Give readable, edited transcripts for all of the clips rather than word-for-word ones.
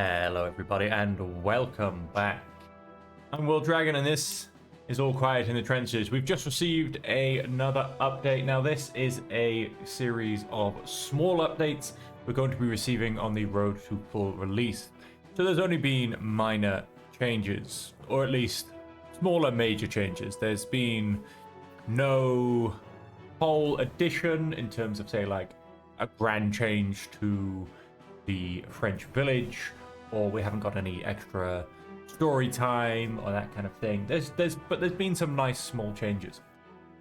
Hello everybody and welcome back. I'm World Dragon and this is All Quiet in the Trenches. We've just received another update. Now this is a series of small updates we're going to be receiving on the road to full release. So there's only been minor changes, or at least smaller major changes. There's been no whole addition in terms of, say, like a grand change to the French village, or we haven't got any extra story time or that kind of thing. There's been some nice small changes.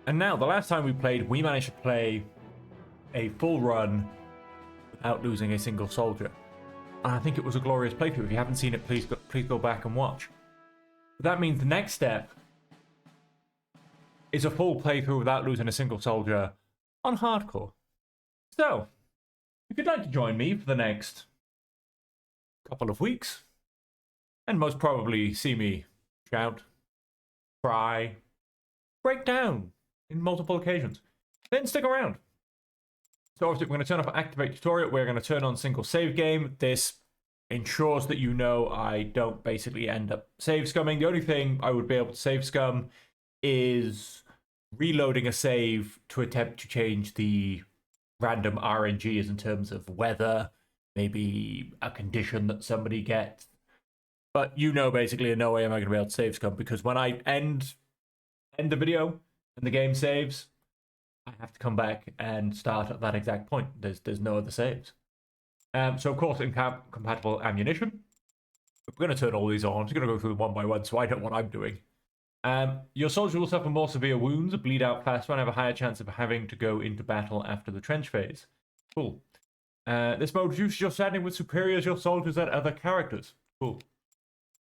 And now, the last time we played, we managed to play a full run without losing a single soldier. And I think it was a glorious playthrough. If you haven't seen it, please go back and watch. But that means the next step is a full playthrough without losing a single soldier on hardcore. So, if you'd like to join me for the next couple of weeks, and most probably see me shout, cry, break down in multiple occasions, then stick around. So obviously we're going to turn off Activate Tutorial, we're going to turn on Single Save Game. This ensures that you know I don't basically end up save scumming. The only thing I would be able to save scum is reloading a save to attempt to change the random RNGs in terms of weather, maybe a condition that somebody gets. But you know, basically, in no way am I going to be able to save scum, because when I end the video and the game saves, I have to come back and start at that exact point. There's no other saves. So, of course, incompatible ammunition. We're going to turn all these on. I'm just going to go through them one by one so I know what I'm doing. Your soldier will suffer more severe wounds, bleed out faster, and have a higher chance of having to go into battle after the trench phase. Cool. This mode reduces your standing with superiors, your soldiers, and other characters. Cool.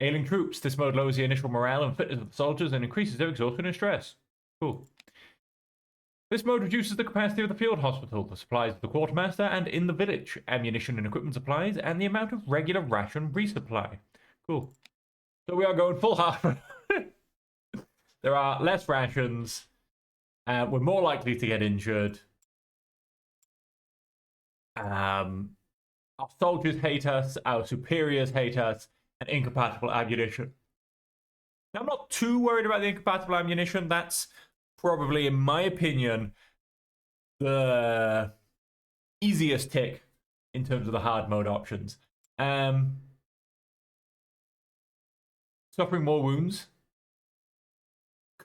Ailing troops. This mode lowers the initial morale and fitness of the soldiers and increases their exhaustion and stress. Cool. This mode reduces the capacity of the field hospital, the supplies of the quartermaster, and in the village, ammunition and equipment supplies, and the amount of regular ration resupply. Cool. So we are going full hard. There are less rations. We're more likely to get injured. Our soldiers hate us. Our superiors hate us. And incompatible ammunition. Now, I'm not too worried about the incompatible ammunition. That's probably, in my opinion, the easiest tick in terms of the hard mode options. Suffering more wounds,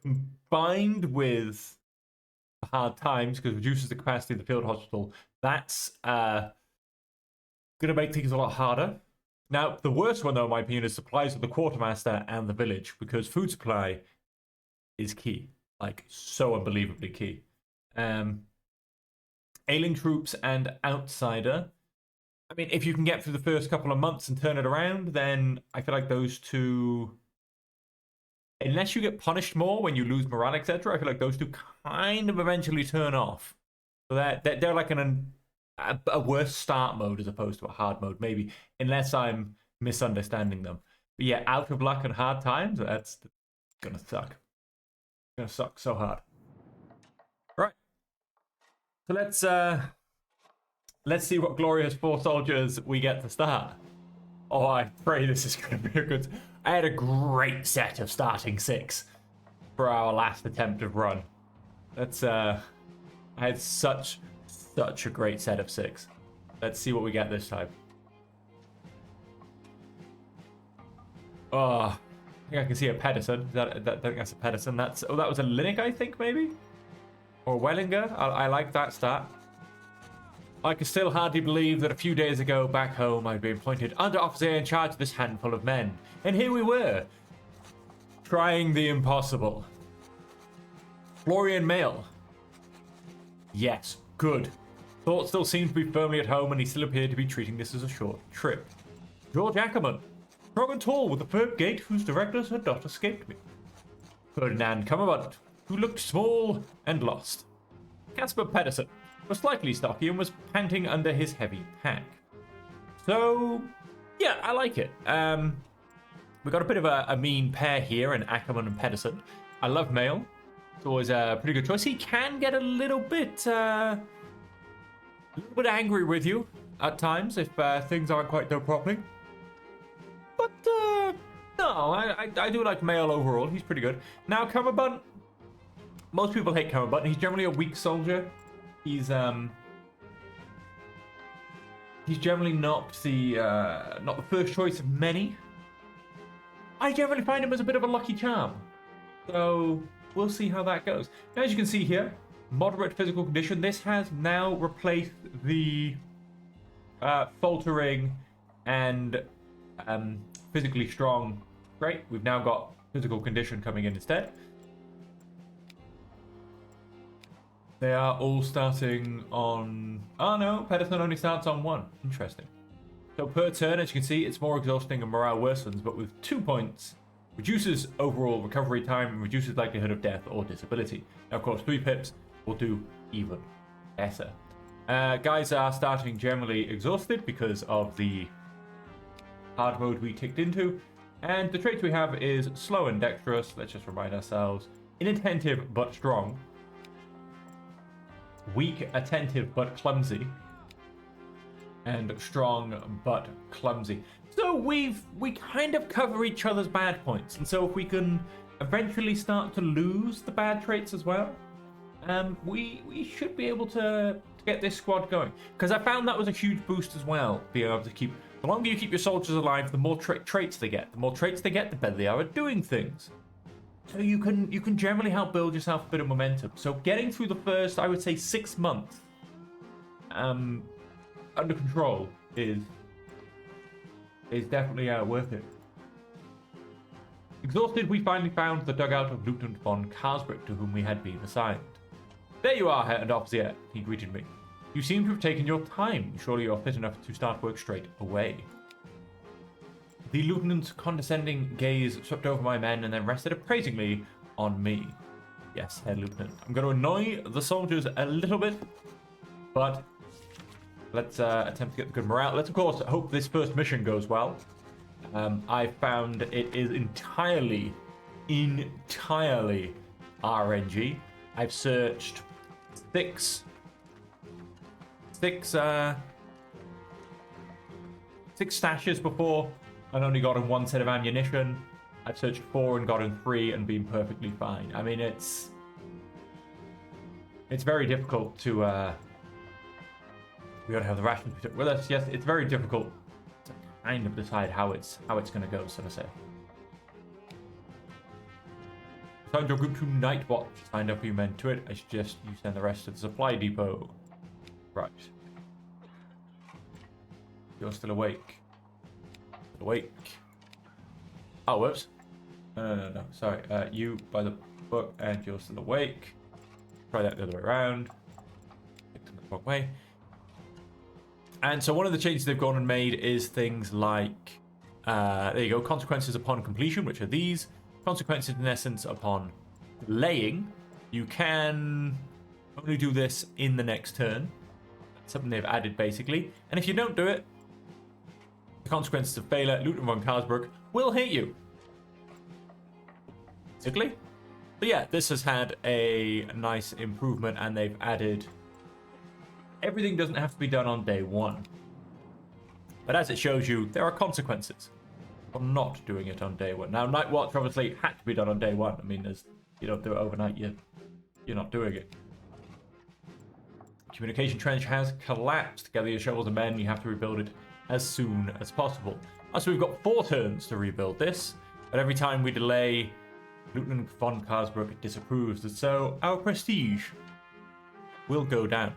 combined with hard times, because it reduces the capacity of the field hospital, that's going to make things a lot harder. Now, the worst one, though, in my opinion, is supplies of the quartermaster and the village, because food supply is key. Like, so unbelievably key. Ailing troops and outsider. I mean, if you can get through the first couple of months and turn it around, then I feel like those two, unless you get punished more when you lose morale, etc., I feel like those two kind of eventually turn off. So they're like a worse start mode as opposed to a hard mode, maybe, unless I'm misunderstanding them. But yeah, out of luck and hard times, that's gonna suck. It's gonna suck so hard. Right. So let's see what glorious 4 soldiers we get to start. Oh, I pray this is gonna be a good. I had a great set of starting 6 for our last attempted run. That's I had such a great set of 6. Let's see what we get this time. Oh, I think I can see a Pedersen. I think that's a Pedersen. That was a Linux, I think, maybe? Or Wellinger. I like that start. I can still hardly believe that a few days ago back home I'd been appointed under officer in charge of this handful of men. And here we were, trying the impossible. Florian Mail. Yes, good. Thought still seemed to be firmly at home, and he still appeared to be treating this as a short trip. George Ackerman, strong and tall, with a firm gait whose directors had not escaped me. Ferdinand Kammerbunt, who looked small and lost. Casper Pedersen was slightly stocky and was panting under his heavy pack. So, yeah, I like it. We've got a bit of a mean pair here in Ackerman and Pedersen. I love Mail. It's always a pretty good choice. He can get a little bit angry with you at times if things aren't quite done properly. but no, I do like Mail overall. He's pretty good. Now, Cummerbund. Most people hate Cummerbund. He's generally a weak soldier. He's generally not the first choice of many. I generally find him as a bit of a lucky charm. So we'll see how that goes. Now, as you can see here, moderate physical condition. This has now replaced the faltering and physically strong. Great. We've now got physical condition coming in instead. They are all starting on... Oh no, Pedersen only starts on 1. Interesting. So per turn, as you can see, it's more exhausting and morale worsens, but with 2 points, reduces overall recovery time and reduces likelihood of death or disability. Now, of course, 3 pips will do even better. Guys are starting generally exhausted because of the hard mode we ticked into. And the traits we have is slow and dexterous. Let's just remind ourselves. Inattentive but strong. Weak, attentive, but clumsy. And strong, but clumsy. So we kind of cover each other's bad points. And so if we can eventually start to lose the bad traits as well, we should be able to get this squad going. Because I found that was a huge boost as well. Being able to keep... The longer you keep your soldiers alive, the more traits they get. The more traits they get, the better they are at doing things. So you can generally help build yourself a bit of momentum. So getting through the first, I would say, 6 months under control is definitely worth it. Exhausted, we finally found the dugout of Lieutenant von Karsbrick, to whom we had been assigned. There you are, Herr Officer, he greeted me. You seem to have taken your time. Surely you're fit enough to start work straight away. The lieutenant's condescending gaze swept over my men and then rested appraisingly on me. Yes, Herr Lieutenant. I'm going to annoy the soldiers a little bit, but let's attempt to get the good morale. Let's, of course, hope this first mission goes well. I found it is entirely RNG. I've searched six stashes before and only gotten 1 set of ammunition. I've searched 4 and gotten 3 and been perfectly fine. I mean, it's very difficult to we gotta have the rations with us. Yes, it's very difficult to kind of decide how it's gonna go, so to say. Signed your group to Night Watch. Signed up your men to it. I suggest you send the rest to the supply depot. Right. You're still awake. Still awake. Oh, whoops. No. Sorry. You by the book and you're still awake. Try that the other way around. Picked in the wrong way. And so one of the changes they've gone and made is things like, there you go, consequences upon completion, which are these. Consequences, in essence, upon laying. You can only do this in the next turn. That's something they've added, basically. And if you don't do it, the consequences of failure, Lieutenant von Karsbrook will hit you. Basically. But yeah, this has had a nice improvement, and they've added... Everything doesn't have to be done on day 1. But as it shows you, there are consequences for not doing it on day 1. Now, Night Watch obviously had to be done on day 1. I mean, you don't do it overnight, you're not doing it. Communication trench has collapsed. Gather your shovels and men, you have to rebuild it as soon as possible. So we've got 4 turns to rebuild this, but every time we delay, Lieutenant von Karsbrook disapproves, and so our prestige will go down.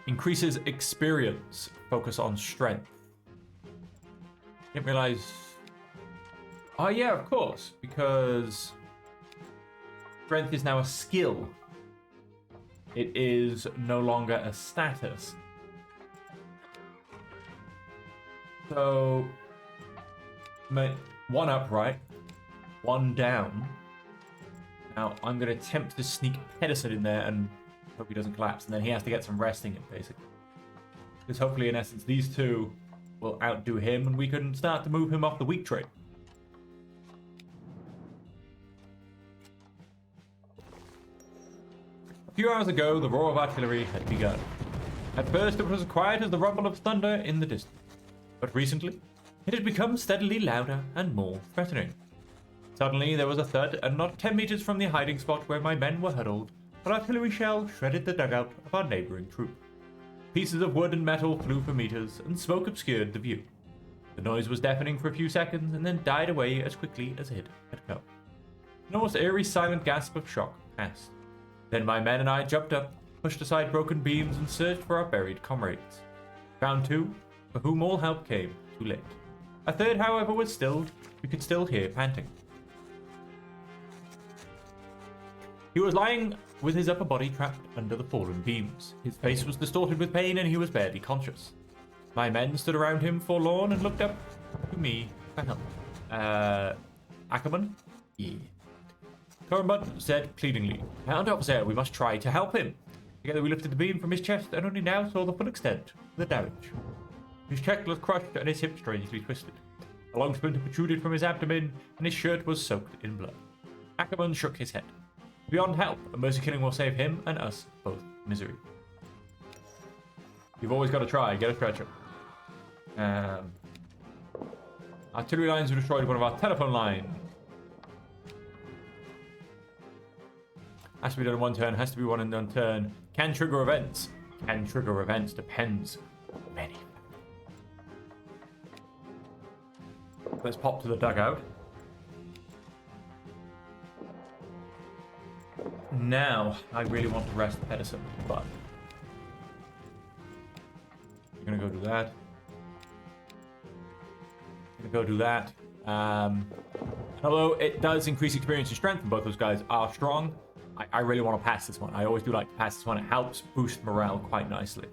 Increases experience. Focus on strength. Didn't realize... Oh yeah, of course. Because strength is now a skill. It is no longer a status. So... 1 up, right? 1 down. Now, I'm going to attempt to sneak Pedersen in there and hope he doesn't collapse, and then he has to get some resting in, basically. Because hopefully, in essence, these 2 will outdo him, and we can start to move him off the weak trait. A few hours ago, the roar of artillery had begun. At first, it was as quiet as the rumble of thunder in the distance. But recently, it had become steadily louder and more threatening. Suddenly, there was a thud, and not 10 meters from the hiding spot where my men were huddled, an artillery shell shredded the dugout of our neighboring troop. Pieces of wood and metal flew for meters, and smoke obscured the view. The noise was deafening for a few seconds, and then died away as quickly as it had come. An almost eerie silent gasp of shock passed. Then my men and I jumped up, pushed aside broken beams, and searched for our buried comrades. Found two, for whom all help came too late. A third, however, we could still hear panting. He was lying with his upper body trapped under the fallen beams. His face was distorted with pain, and he was barely conscious. My men stood around him forlorn and looked up to me for help. Ackerman? Yeah. Cornbud said pleadingly, "Hound officer, we must try to help him." Together we lifted the beam from his chest and only now saw the full extent of the damage. His chest was crushed and his hip strangely twisted. A long splinter protruded from his abdomen and his shirt was soaked in blood. Ackerman shook his head. Beyond help, a mercy killing will save him and us both misery. You've always got to try, get a stretcher. Artillery lines were destroyed one of our telephone lines. Has to be done in one turn, has to be one in one turn. Can trigger events. Can trigger events, depends. Many. Let's pop to the dugout. Now, I really want to rest Pedersen, but I'm gonna go do that. Although it does increase experience and strength, and both those guys are strong, I really want to pass this one. I always do like to pass this one. It helps boost morale quite nicely.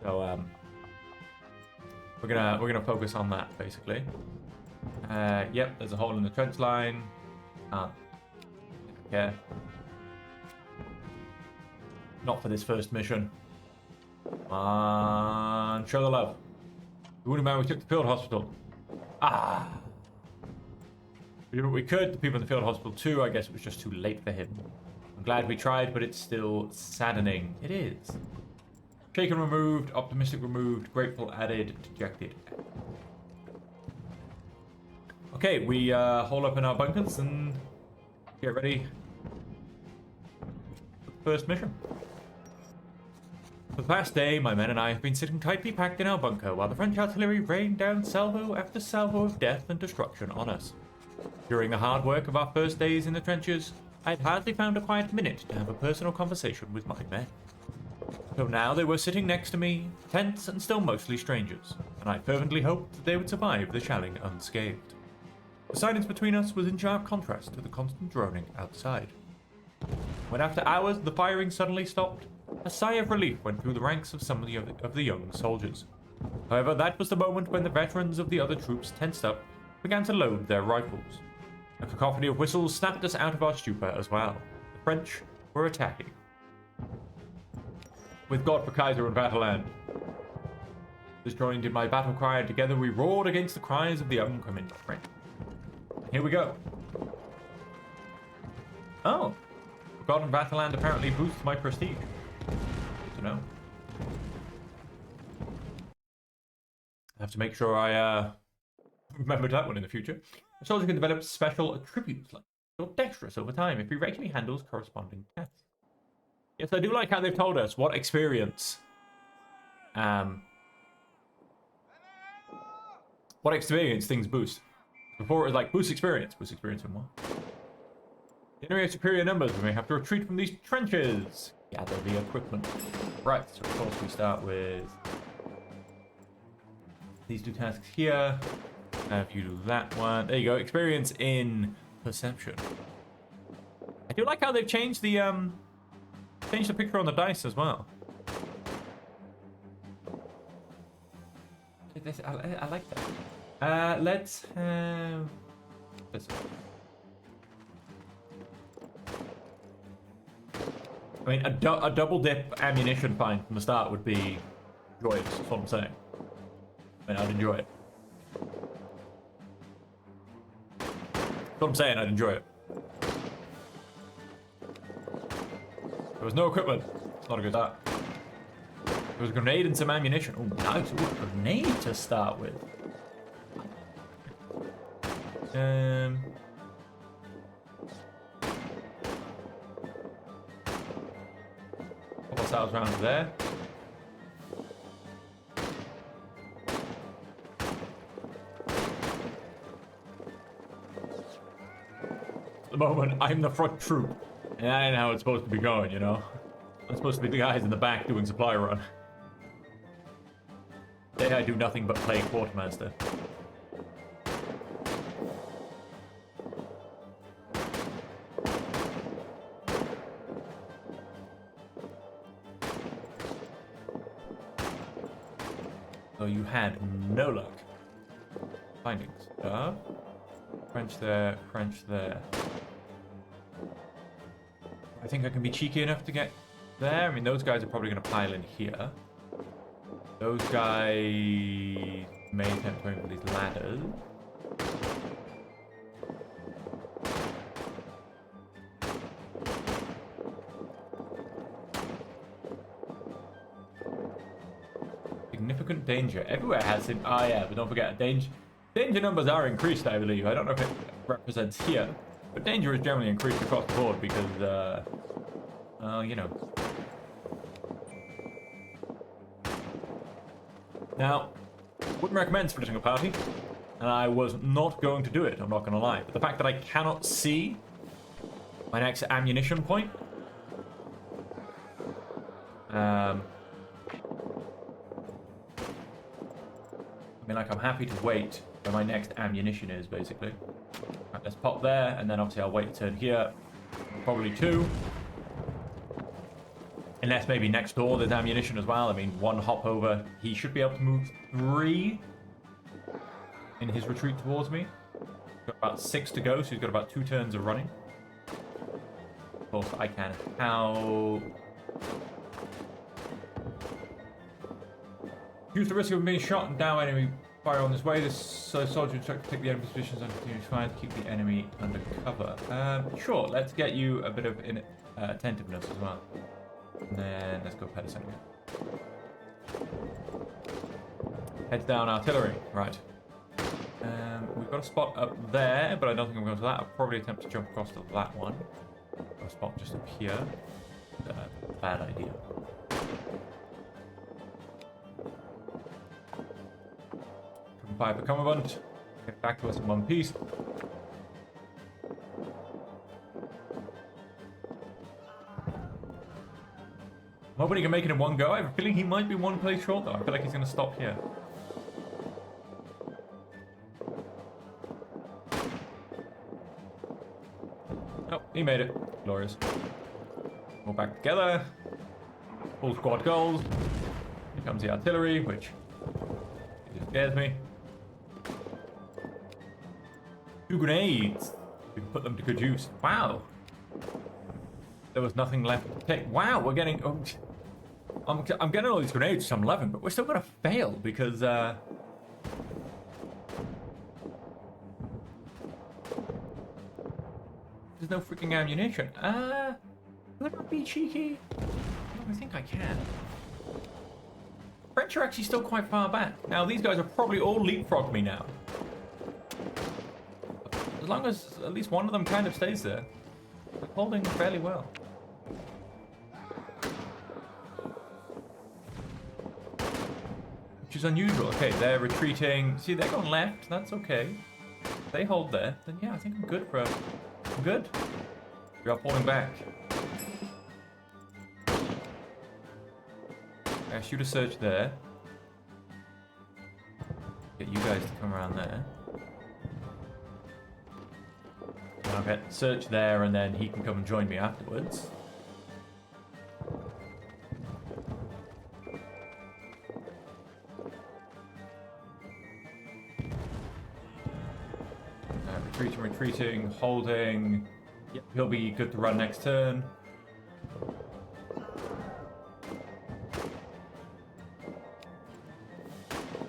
So we're gonna focus on that basically. Yep, there's a hole in the trench line. Okay. Not for this first mission. Come on, show the love. The wounded man we took to the field hospital. We did what we could. The people in the field hospital too. I guess it was just too late for him. I'm glad we tried, but it's still saddening. It is. Shaken removed, optimistic removed, grateful added, dejected. Okay, we hole up in our bunkers and get ready for the first mission. For the past day, my men and I have been sitting tightly packed in our bunker while the French artillery rained down salvo after salvo of death and destruction on us. During the hard work of our first days in the trenches, I had hardly found a quiet minute to have a personal conversation with my men. So now they were sitting next to me, tense and still mostly strangers, and I fervently hoped that they would survive the shelling unscathed. The silence between us was in sharp contrast to the constant droning outside. When after hours the firing suddenly stopped, a sigh of relief went through the ranks of some of the young soldiers. However, that was the moment when the veterans of the other troops tensed up, began to load their rifles. A cacophony of whistles snapped us out of our stupor as well. The French were attacking. With God for Kaiser and Vaterland. This joined in my battle cry, and together we roared against the cries of the upcoming French. Here we go. Oh. God and Vaterland apparently boosts my prestige. Good to know. I have to make sure I remember that one in the future. A soldier can develop special attributes like feel dexterous over time if he regularly handles corresponding tests. Yes, I do like how they've told us what experience things boost. Before it was like boost experience and what? Generate superior numbers, we may have to retreat from these trenches. Gather the equipment. Right, so of course we start with these two tasks here. If you do that one, there you go. Experience in perception. I do like how they've changed the picture on the dice as well. I like that. Let's have this one. I mean, a double dip ammunition find from the start would be joyous, that's what I'm saying. I mean, I'd enjoy it. That's what I'm saying, I'd enjoy it. There was no equipment. It's not a good start. There was a grenade and some ammunition. Oh, nice. Ooh, a grenade to start with. Couple cells around there. At the moment, I'm the front troop. And that ain't how it's supposed to be going, you know? I'm supposed to be the guys in the back doing supply run. Today I do nothing but play quartermaster. So you had no luck finding stuff. French there, French there. I think I can be cheeky enough to get there. I mean, those guys are probably going to pile in here. Those guys may attempt to aim for these ladders. Significant danger. Everywhere has it. Ah, yeah, but don't forget, danger numbers are increased, I believe. I don't know if it represents here, but danger is generally increased across the board because, you know. Now, wouldn't recommend splitting a party, and I was not going to do it, I'm not going to lie. But the fact that I cannot see my next ammunition point, I mean, like, I'm happy to wait where my next ammunition is, basically. Right, let's pop there, and then obviously I'll wait a turn here. Probably 2. Unless maybe next door there's ammunition as well. I mean, 1 hop over. He should be able to move 3 in his retreat towards me. Got about 6 to go, so he's got about 2 turns of running. Of course, I can. How... Use the risk of being shot and down enemy fire on this way. This soldier instructed to take the enemy positions and continue to fire to keep the enemy under cover. Sure, let's get you a bit of attentiveness as well. And then let's go Pedersen again. Heads down artillery. Right. We've got a spot up there, but I don't think I'm going to that. I'll probably attempt to jump across to that one. Got a spot just up here. Bad idea. Fire for Commandant. Get back to us in one piece. Nobody can make it in one go. I have a feeling he might be one place short though. I feel like he's going to stop here. Oh, he made it. Glorious. We're back together. Full squad goals. Here comes the artillery, which scares me. 2 grenades. We can put them to good use. Wow. There was nothing left to take. Wow, we're getting... Oh, I'm getting all these grenades, which I'm loving, but we're still going to fail because... There's no freaking ammunition. Could I be cheeky? No, I think I can. French are actually still quite far back. Now, these guys are probably all leapfrog me now. As long as at least one of them kind of stays there. They're holding fairly well. Which is unusual. Okay, they're retreating. See, they're going left. That's okay. If they hold there, then yeah, I think I'm good for a... I'm good. You're falling back. I shoot a search there. Get you guys to come around there. And I'll get search there, and then he can come and join me afterwards. Retreating, holding. Yep, he'll be good to run next turn.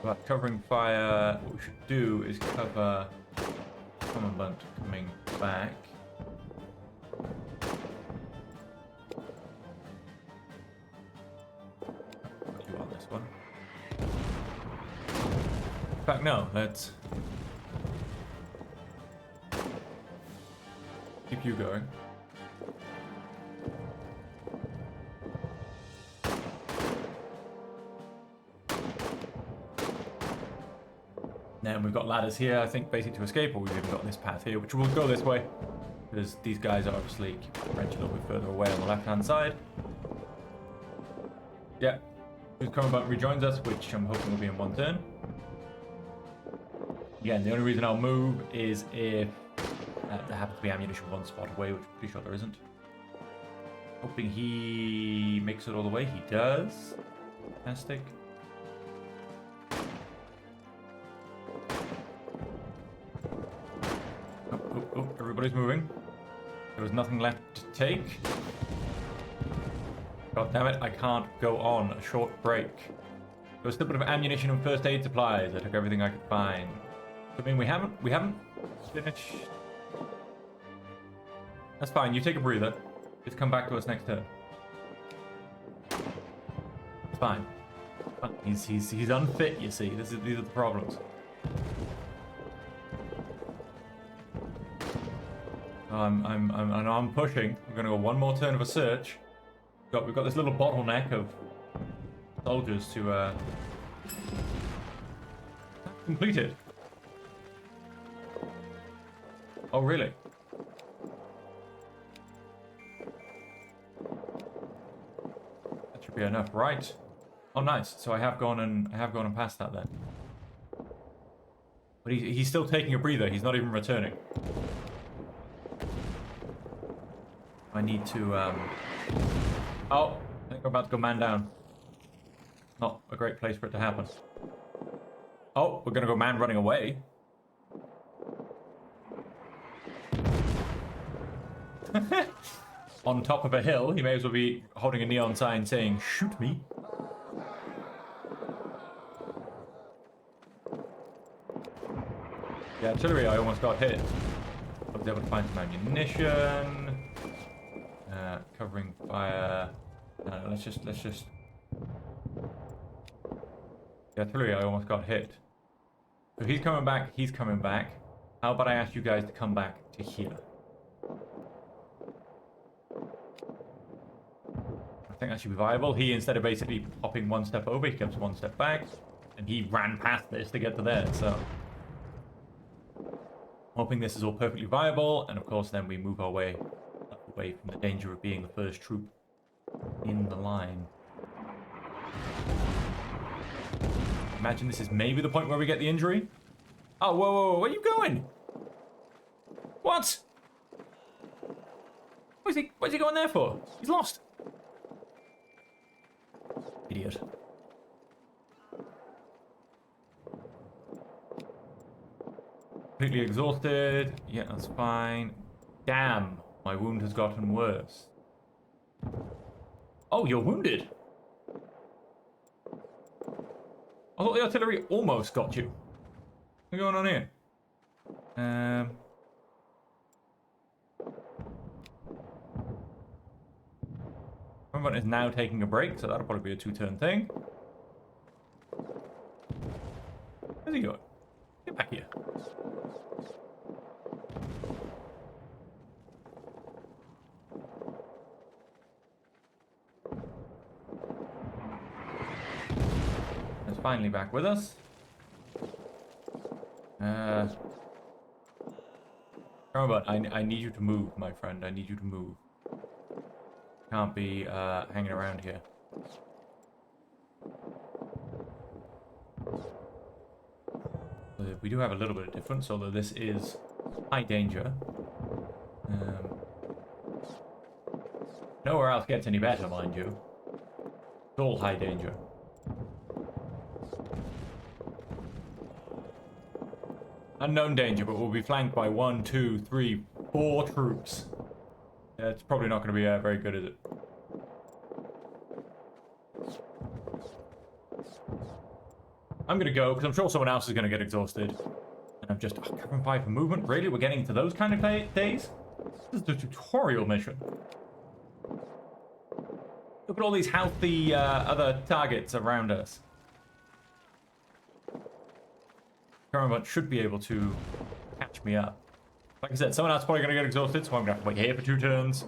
But covering fire, what we should do is cover Commandant coming back. What you are In fact, no, let's keep you going. Then we've got ladders here, I think, basically to escape, or we've even got this path here, which will go this way. Because these guys are obviously wrenched a little bit further away on the left-hand side. Yeah. Who's coming back rejoins us, which I'm hoping will be in one turn. Again, the only reason I'll move is if there happens to be ammunition one spot away, which I'm pretty sure there isn't. Hoping he makes it all the way. He does. Fantastic. Oh, everybody's moving. There was nothing left to take. God damn it, I can't go on a short break. There was still a bit of ammunition and first aid supplies. I took everything I could find. I mean, we haven't finished. That's fine, you take a breather. Just come back to us next turn. It's fine. He's unfit, you see. These are the problems. I'm pushing. We're gonna go one more turn of a search. We've got this little bottleneck of soldiers to completed. Oh really? That should be enough, right? Oh nice. So I have gone and past that then. But he's still taking a breather. He's not even returning. I need to, Oh, I think we're about to go man down. Not a great place for it to happen. Oh, we're gonna go man running away. On top of a hill, he may as well be holding a neon sign saying, "Shoot me." The artillery, I almost got hit. I was able to find some ammunition. Covering fire. Let's just. The artillery, I almost got hit. So he's coming back. He's coming back. How about I ask you guys to come back to here? I think that should be viable. He, instead of basically popping one step over, he comes one step back, and he ran past this to get to there. So, hoping this is all perfectly viable, and of course, then we move our way away from the danger of being the first troop in the line. Imagine this is maybe the point where we get the injury. Oh, whoa, where are you going? What? Where's he going there for? He's lost. Idiot. Completely exhausted. Yeah, that's fine. Damn. My wound has gotten worse. Oh, you're wounded. I thought the artillery almost got you. What's going on here? Everyone is now taking a break, so that'll probably be a two-turn thing. Where's he going? Get back here. Finally back with us. Remember, I need you to move, my friend. I need you to move. Can't be hanging around here. We do have a little bit of difference, although this is high danger. Nowhere else gets any better, mind you. It's all high danger. Unknown danger, but we'll be flanked by 1, 2, 3, 4 troops. Yeah, it's probably not going to be very good, is it? I'm going to go, because I'm sure someone else is going to get exhausted. And I'm just... Oh, covering fire for movement? Really? We're getting into those kind of days? This is the tutorial mission. Look at all these healthy other targets around us. Current should be able to catch me up. Like I said, someone else is probably going to get exhausted, so I'm going to have to wait here for 2 turns.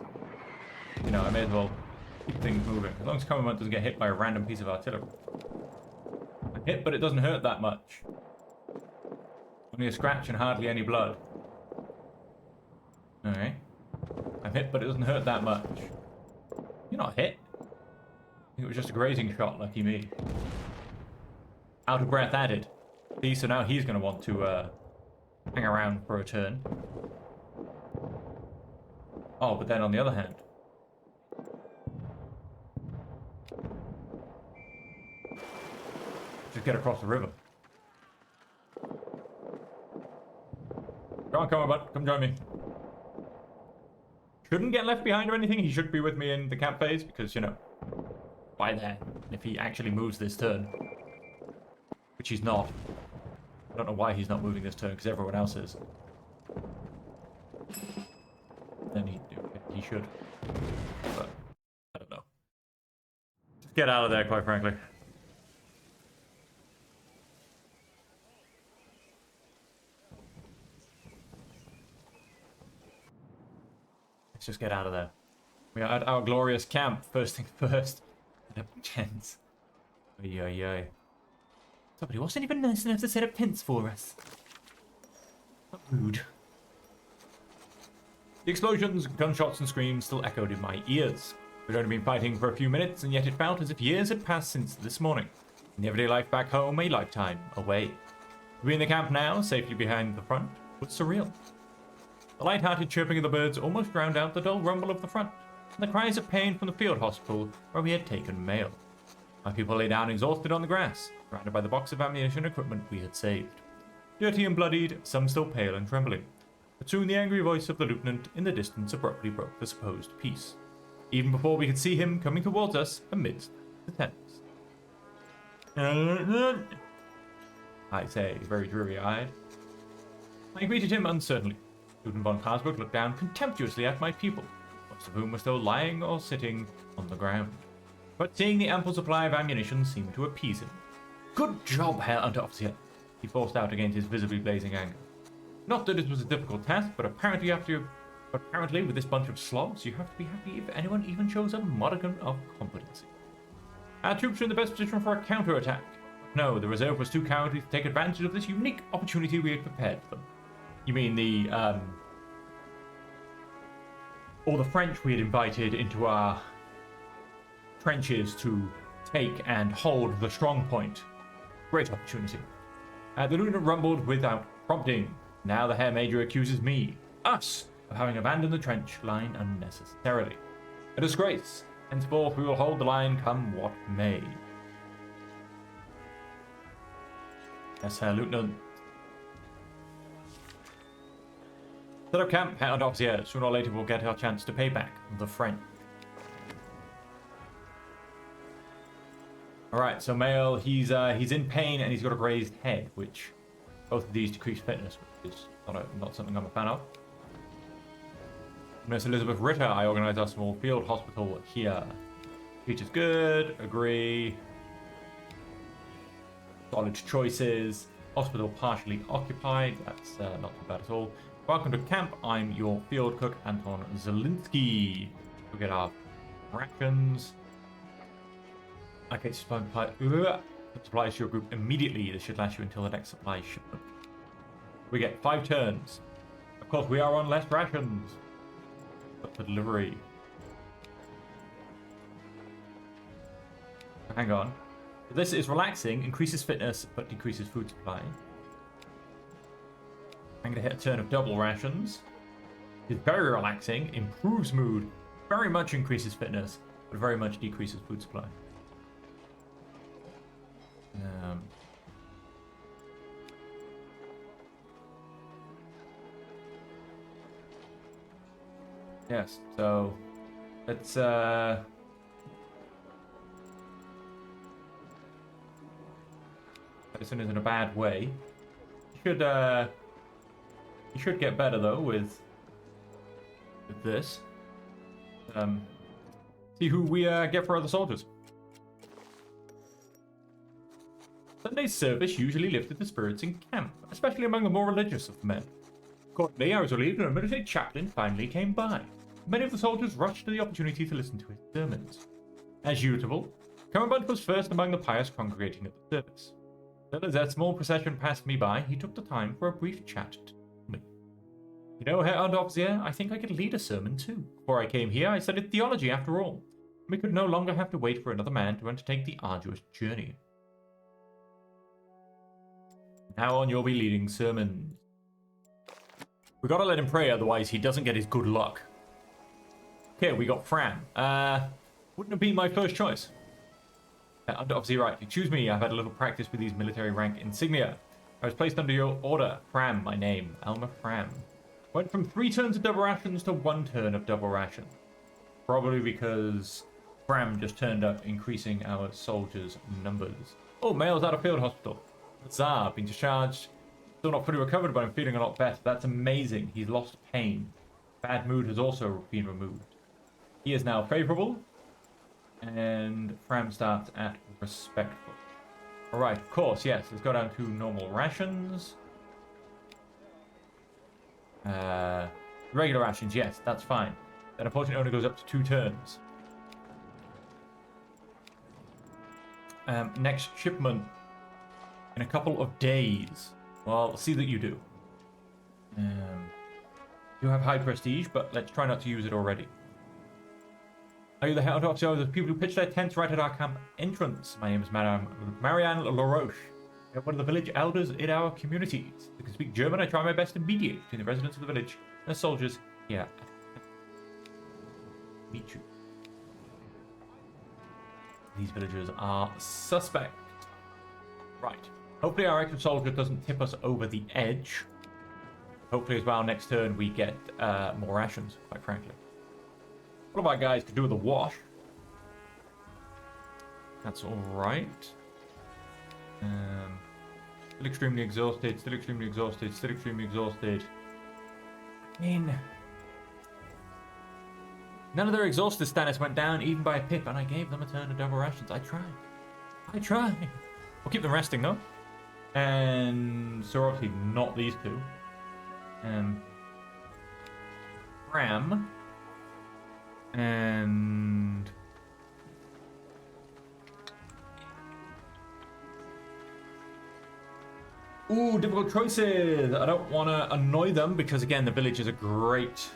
You know, I may as well keep things moving. As long as Current doesn't get hit by a random piece of artillery. I'm hit, but it doesn't hurt that much. Only a scratch and hardly any blood. Alright. I'm hit, but it doesn't hurt that much. You're not hit. I think it was just a grazing shot, lucky me. Out of breath added. See, so now he's going to want to hang around for a turn. Oh, but then on the other hand... just get across the river. Come on, bud. Come join me. Shouldn't get left behind or anything. He should be with me in the camp phase because, you know, why there? If he actually moves this turn, which he's not. I don't know why he's not moving this turn because everyone else is. Then he should. But I don't know. Just get out of there, quite frankly. Let's just get out of there. We are at our glorious camp. First thing first. Tents. Ay. Somebody wasn't even nice enough to set up tents for us. Not rude. The explosions, gunshots, and screams still echoed in my ears. We'd only been fighting for a few minutes, and yet it felt as if years had passed since this morning. In the everyday life back home, a lifetime away. To be in the camp now, safely behind the front, was surreal. The light-hearted chirping of the birds almost drowned out the dull rumble of the front, and the cries of pain from the field hospital where we had taken mail. My people lay down exhausted on the grass, surrounded by the box of ammunition and equipment we had saved. Dirty and bloodied, some still pale and trembling. But soon the angry voice of the lieutenant in the distance abruptly broke the supposed peace, even before we could see him coming towards us amidst the tents. I say, very dreary-eyed. I greeted him uncertainly. Lieutenant von Karsberg looked down contemptuously at my people, most of whom were still lying or sitting on the ground. But seeing the ample supply of ammunition seemed to appease him. Good job, Herr Unteroffizier, he forced out against his visibly blazing anger. Not that it was a difficult task, but apparently with this bunch of slobs, you have to be happy if anyone even shows a modicum of competency. Our troops are in the best position for a counterattack. No, the reserve was too cowardly to take advantage of this unique opportunity we had prepared for them. You mean the, or the French we had invited into our trenches to take and hold the strong point. Great opportunity. The lieutenant rumbled without prompting. Now the Herr Major accuses me, us, of having abandoned the trench line unnecessarily. A disgrace. Henceforth we will hold the line come what may. Yes, Herr Lieutenant. Set up camp, Herr Unteroffizier. Sooner or later we'll get our chance to pay back the French. Alright, so Mail, he's in pain and he's got a grazed head, which both of these decrease fitness, which is not something I'm a fan of. Nurse Elizabeth Ritter, I organized our small field hospital here. Features good, agree. Solid choices. Hospital partially occupied, that's not too bad at all. Welcome to camp, I'm your field cook, Anton Zielinski. We'll get our rations. Okay, supplies to your group immediately. This should last you until the next supply shipment. We get 5 turns. Of course, we are on less rations. But for delivery. Hang on. This is relaxing, increases fitness, but decreases food supply. I'm going to hit a turn of double rations. It's very relaxing, improves mood, very much increases fitness, but very much decreases food supply. Yes, so let's Edison is in a bad way. He should get better though with this. See who we get for other soldiers. Sunday's service usually lifted the spirits in camp, especially among the more religious of the men. Accordingly, I was relieved when a military chaplain finally came by. Many of the soldiers rushed to the opportunity to listen to his sermons. As usual, Commandant was first among the pious congregating at the service. Then as that small procession passed me by, he took the time for a brief chat to me. You know, Herr Underoffizier, I think I could lead a sermon too. Before I came here, I studied theology after all. We could no longer have to wait for another man to undertake the arduous journey. Now on, you'll be leading sermons. We gotta let him pray, otherwise he doesn't get his good luck. Okay, we got Fran. Wouldn't have been my first choice. Obviously, right. Excuse me, I've had a little practice with these military rank insignia. I was placed under your order. Fram, my name. Elmer Fram. Went from 3 turns of double rations to 1 turn of double ration. Probably because Fram just turned up, increasing our soldiers' numbers. Oh, male's out of field hospital. Tsar, been discharged. Still not fully recovered, but I'm feeling a lot better. That's amazing. He's lost pain. Bad mood has also been removed. He is now favorable. And Fram starts at respectful. Alright, of course, yes. Let's go down to normal rations. Regular rations, yes, that's fine. That unfortunately only goes up to 2 turns. Next shipment in a couple of days. Well, see that you do. You have high prestige, but let's try not to use it already. Are you the head officer of the people who pitched their tents right at our camp entrance? My name is Marianne LaRoche. I'm one of the village elders in our communities. I can speak German. I try my best to mediate between the residents of the village and the soldiers here. Meet you. These villagers are suspect. Right. Hopefully our extra soldier doesn't tip us over the edge. Hopefully as well next turn we get more rations, quite frankly. One of our guys could do with a wash. That's alright. Still extremely exhausted, still extremely exhausted, still extremely exhausted. I mean, none of their exhausted status went down even by a pip, and I gave them a turn of double rations. I tried. I tried. We'll keep them resting though. And so obviously not these two. Ram. And ooh, difficult choices. I don't want to annoy them because again, the village is a great,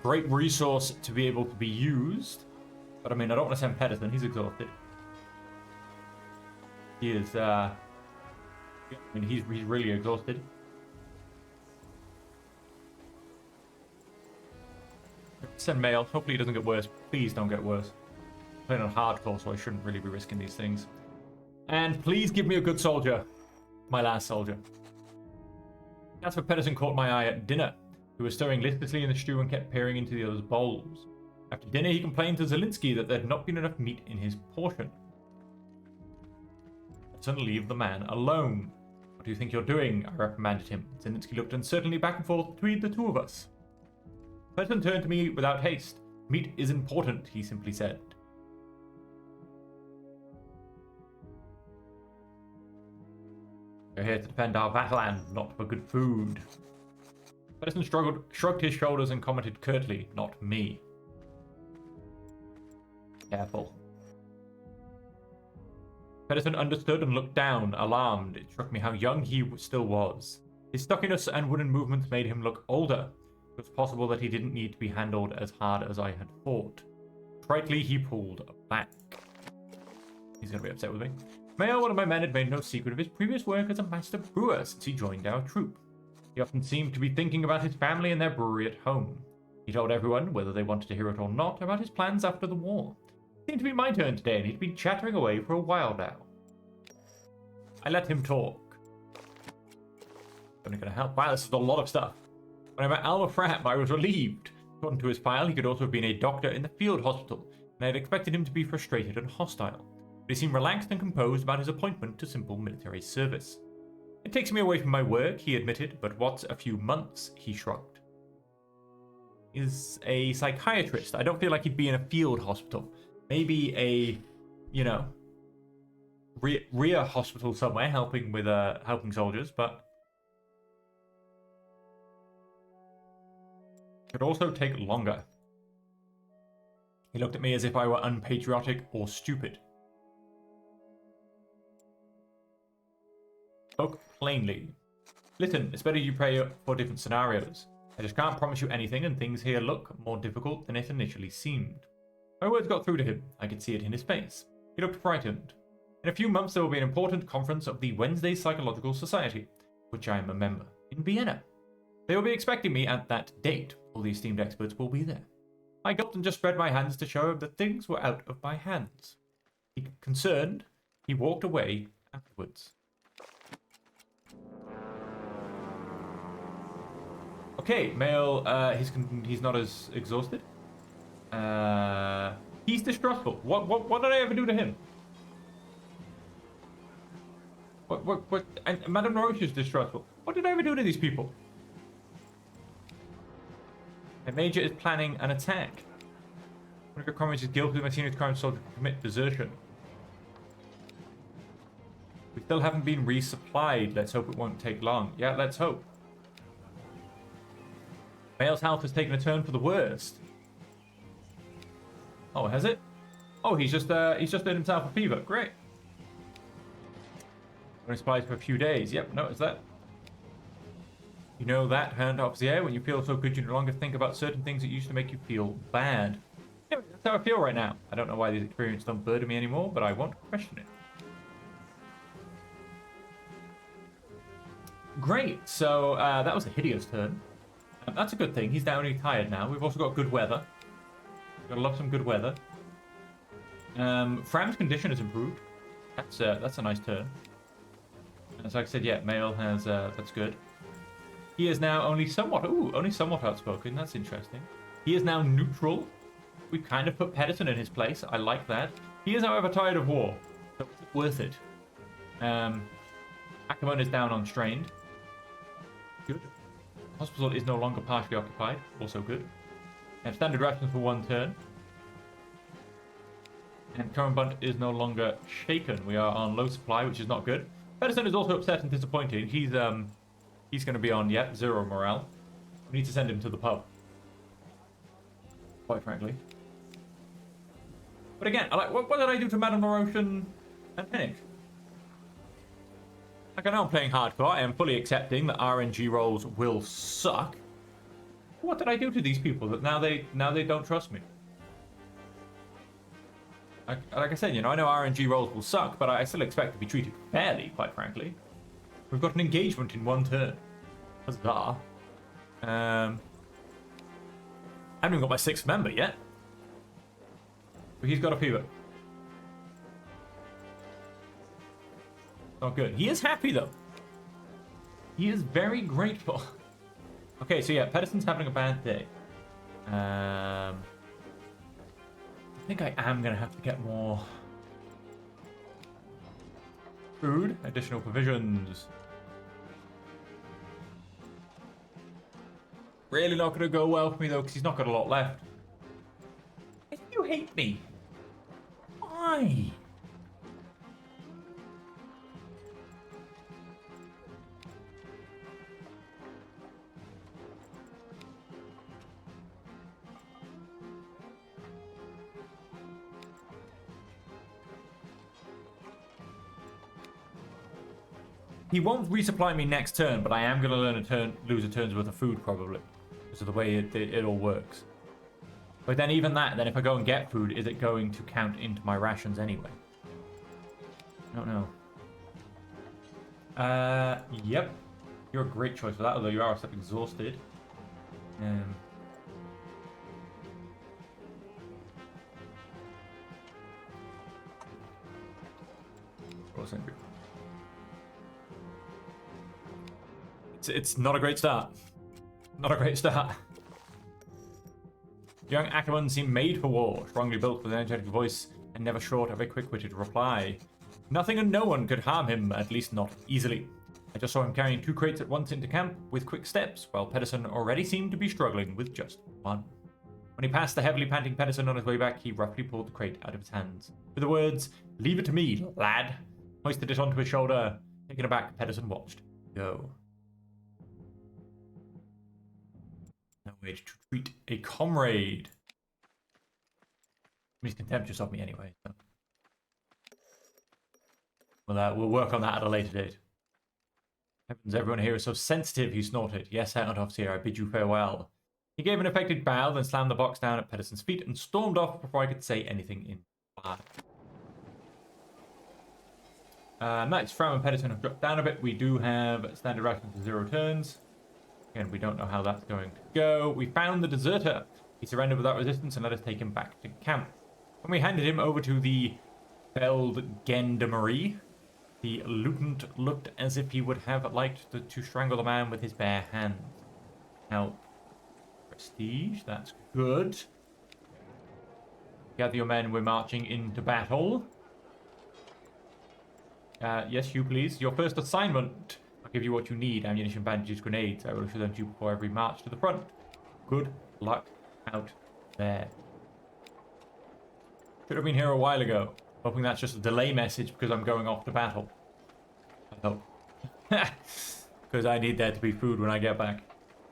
great resource to be able to be used. But I mean, I don't want to send Pedersen. He's exhausted. He is. I mean, he's really exhausted. Send mail. Hopefully it doesn't get worse. Please don't get worse. I'm playing on hardcore, so I shouldn't really be risking these things. And please give me a good soldier. My last soldier. That's what Pedersen caught my eye at dinner. He was stirring listlessly in the stew and kept peering into the other's bowls. After dinner, he complained to Zelensky that there had not been enough meat in his portion. Let's leave the man alone. What do you think you're doing? I reprimanded him. Zelensky looked uncertainly back and forth between the two of us. Pedersen turned to me without haste. Meat is important, he simply said. We're here to defend our vaterland, not for good food. Pedersen shrugged his shoulders and commented curtly, not me. Careful. Pedersen understood and looked down, alarmed. It struck me how young he still was. His stockiness and wooden movements made him look older. It was possible that he didn't need to be handled as hard as I had thought. Tritely, he pulled back. He's going to be upset with me. Mayo, one of my men, had made no secret of his previous work as a master brewer since he joined our troop. He often seemed to be thinking about his family and their brewery at home. He told everyone, whether they wanted to hear it or not, about his plans after the war. It seemed to be my turn today, and he'd been chattering away for a while now. I let him talk. Only going to help. Wow, this is a lot of stuff. When I met Alma Fram, I was relieved. According to his file, he could also have been a doctor in the field hospital, and I had expected him to be frustrated and hostile. But he seemed relaxed and composed about his appointment to simple military service. It takes me away from my work, he admitted, but what's a few months, he shrugged. He's a psychiatrist. I don't feel like he'd be in a field hospital. Maybe a, you know, rear hospital somewhere, helping with helping soldiers, but could also take longer. He looked at me as if I were unpatriotic or stupid. Spoke plainly. Listen, it's better you pray for different scenarios. I just can't promise you anything, and things here look more difficult than it initially seemed. My words got through to him. I could see it in his face. He looked frightened. In a few months, there will be an important conference of the Wednesday Psychological Society, which I am a member, in Vienna. They will be expecting me at that date. All the esteemed experts will be there. I gulped and just spread my hands to show him that things were out of my hands. Concerned, he walked away afterwards. Okay, male, he's not as exhausted. He's distrustful. What did I ever do to him? What, and Madame Laroche is distrustful. What did I ever do to these people? A major is planning an attack. One of your comrades is guilty of my senior crime soldier to commit desertion. We still haven't been resupplied. Let's hope it won't take long. Yeah, let's hope. Male's health has taken a turn for the worst. Oh, has it? Oh, he's just let himself a fever. Great. Only supplies for a few days. Yep, notice that. You know that, hand off the air, when you feel so good you no longer think about certain things that used to make you feel bad. Yeah, that's how I feel right now. I don't know why these experiences don't burden me anymore, but I won't question it. Great, so that was a hideous turn. That's a good thing. He's downly tired now. We've also got good weather. Gotta love some good weather. Fram's condition has improved. That's a nice turn. As I said, yeah, male has that's good. He is now only somewhat outspoken. That's interesting. He is now neutral. We've kind of put Pedersen in his place. I like that. He is, however, tired of war. So it's worth it. Ackerman is down on strained. Good. Hospital is no longer partially occupied. Also good. We have standard rations for one turn. And current bunt is no longer shaken. We are on low supply, which is not good. Pedersen is also upset and disappointed. He's going to be on, yep, 0 morale. We need to send him to the pub. Quite frankly. But again, what did I do to Madame Laroche and Hennig? Like, I know I'm playing hardcore. I am fully accepting that RNG rolls will suck. What did I do to these people that now they don't trust me? Like I said, you know, I know RNG rolls will suck, but I still expect to be treated fairly, quite frankly. We've got an engagement in one turn. Huzzah. I haven't even got my 6th member yet. But he's got a fever. Not good. He is happy, though. He is very grateful. Okay, so yeah, Pedersen's having a bad day. I think I am going to have to get more food, additional provisions. Really not going to go well for me, though, because he's not got a lot left. Why do you hate me? Why? He won't resupply me next turn, but I am going to lose a turn's worth of food, probably. Because of the way it all works. But then even that, then if I go and get food, is it going to count into my rations anyway? I don't know. Yep. You're a great choice for that, although you are a step exhausted. It's not a great start. Not a great start. Young Ackerman seemed made for war, strongly built with an energetic voice and never short of a quick-witted reply. Nothing and no one could harm him, at least not easily. I just saw him carrying 2 crates at once into camp with quick steps, while Pedersen already seemed to be struggling with just one. When he passed the heavily panting Pedersen on his way back, he roughly pulled the crate out of his hands. With the words, "Leave it to me, lad," hoisted it onto his shoulder. Taken aback, Pedersen watched. Go. No way to treat a comrade. He's contemptuous of me anyway. So. We'll work on that at a later date. Heavens, everyone here is so sensitive, he snorted. Yes, Sergeant Officer, I bid you farewell. He gave an affected bow, then slammed the box down at Pedersen's feet and stormed off before I could say anything in reply. Nice. Fram and Pedersen have dropped down a bit. We do have standard rations for 0 turns. Again, we don't know how that's going to go. We found the deserter. He surrendered without resistance and let us take him back to camp. When we handed him over to the Feld Gendarmerie, the lieutenant looked as if he would have liked to strangle the man with his bare hands. Help. Prestige, that's good. Gather your men, we're marching into battle. Yes, you please. Your first assignment. I'll give you what you need. Ammunition, bandages, grenades. I will present you before every march to the front. Good luck out there. Should have been here a while ago. Hoping that's just a delay message because I'm going off to battle. I hope. Because I need there to be food when I get back.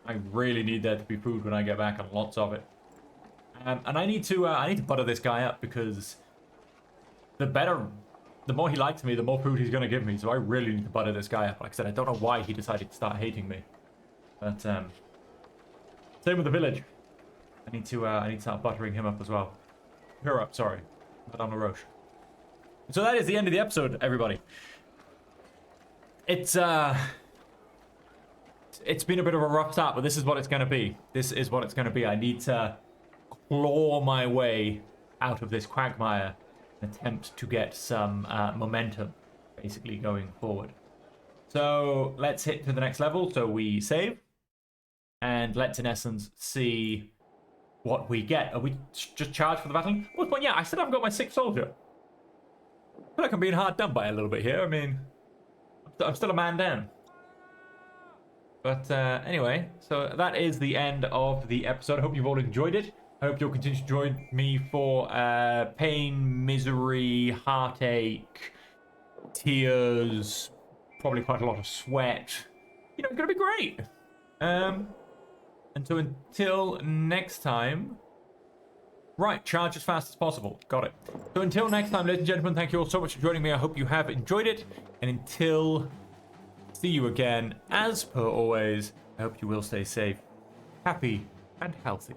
I really need there to be food when I get back, and lots of it. And I need to butter this guy up because the more he likes me, the more food he's going to give me. So I really need to butter this guy up. Like I said, I don't know why he decided to start hating me. But, same with the village. I need to start buttering him up as well. Her up, sorry. Madame LaRoche. So that is the end of the episode, everybody. It's been a bit of a rough start, but this is what it's going to be. This is what it's going to be. I need to claw my way out of this quagmire and attempt to get some momentum, basically, going forward. So let's hit to the next level. So we save, and let's, in essence, see what we get. Are we just charged for the battle? Well, yeah, I still haven't got my 6th soldier. I feel like I'm being hard done by a little bit here. I mean, I'm still a man down. But anyway, so that is the end of the episode. I hope you've all enjoyed it. I hope you'll continue to join me for pain, misery, heartache, tears, probably quite a lot of sweat. You know, it's going to be great. And so until next time... Right, charge as fast as possible. Got it. So until next time, ladies and gentlemen, thank you all so much for joining me. I hope you have enjoyed it. And until see you again, as per always, I hope you will stay safe, happy, and healthy.